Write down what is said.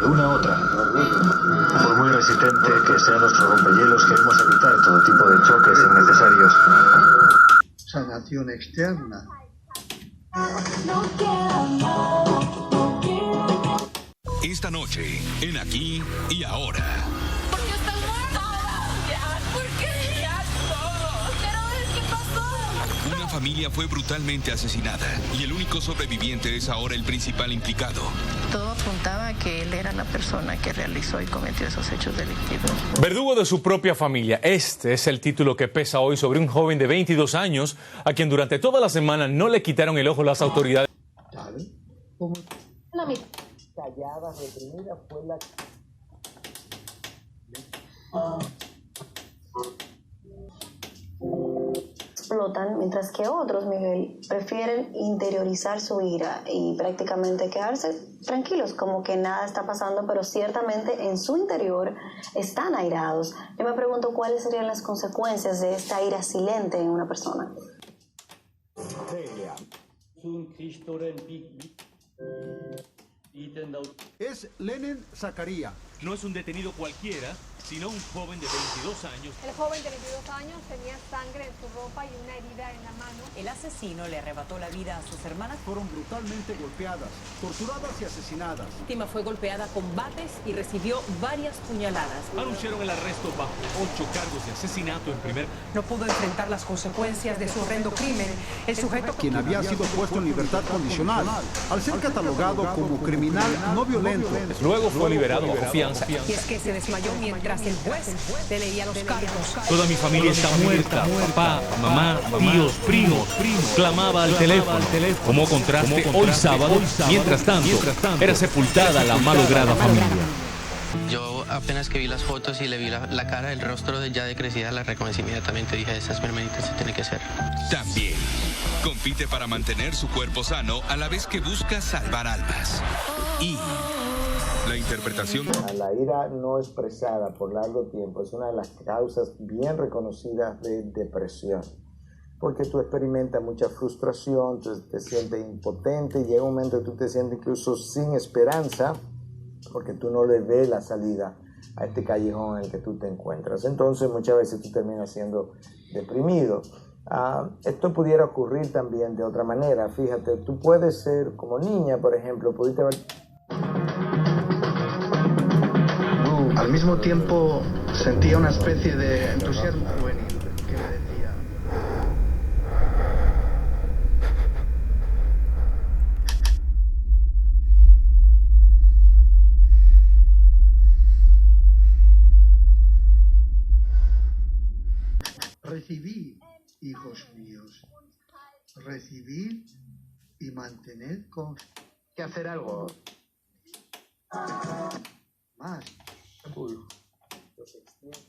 de una a otra. Por muy resistente que sea nuestro rompehielos, queremos evitar todo tipo de choques innecesarios. Sanación externa. Esta noche, en Aquí y Ahora. ¿Por qué estás muerta? ¿Por qué? Ya todo. ¿Pero qué pasó? Una familia fue brutalmente asesinada y el único sobreviviente es ahora el principal implicado. Todo apuntaba a que él era la persona que realizó y cometió esos hechos delictivos. Verdugo de su propia familia. Este es el título que pesa hoy sobre un joven de 22 años a quien durante toda la semana no le quitaron el ojo las autoridades. La mitad callada, reprimida fue la... Explotan, mientras que otros, Miguel, prefieren interiorizar su ira y prácticamente quedarse tranquilos, como que nada está pasando, pero ciertamente en su interior están airados. Yo me pregunto cuáles serían las consecuencias de esta ira silente en una persona. Es Lenin Zacarías. No es un detenido cualquiera, sino un joven de 22 años. El joven de 22 años tenía sangre en su ropa y una herida en la mano. El asesino le arrebató la vida a sus hermanas. Fueron brutalmente golpeadas, torturadas y asesinadas. La víctima fue golpeada con bates y recibió varias puñaladas. Anunciaron el arresto bajo 8 cargos de asesinato en primer... No pudo enfrentar las consecuencias de su horrendo crimen. El sujeto, quien había sido puesto en libertad condicional, al ser catalogado como criminal no violento. Luego fue liberado bajo fianza. y es que se desmayó mientras el juez le leía los cargos. Toda mi familia está muerta. Papá, mamá, tíos, primos. Clamaba al teléfono. Como contraste, hoy sábado, mientras tanto, era sepultada la malograda familia. Yo apenas que vi las fotos y le vi la cara, el rostro ya decrecida, la reconocí inmediatamente. Dije, esas hermanitas se tiene que ser. También compite para mantener su cuerpo sano a la vez que busca salvar almas. Y la interpretación... La ira no expresada por largo tiempo es una de las causas bien reconocidas de depresión, porque tú experimentas mucha frustración, tú te sientes impotente, y llega un momento que tú te sientes incluso sin esperanza, porque tú no le ves la salida a este callejón en el que tú te encuentras. Entonces muchas veces tú terminas siendo deprimido. Esto pudiera ocurrir también de otra manera. Fíjate, tú puedes ser como niña, por ejemplo, pudiste haber... Al mismo tiempo sentía una especie de entusiasmo juvenil que me decía: recibid, hijos míos, recibid y mantened con... que hacer algo. Más. Uy, los extiendes.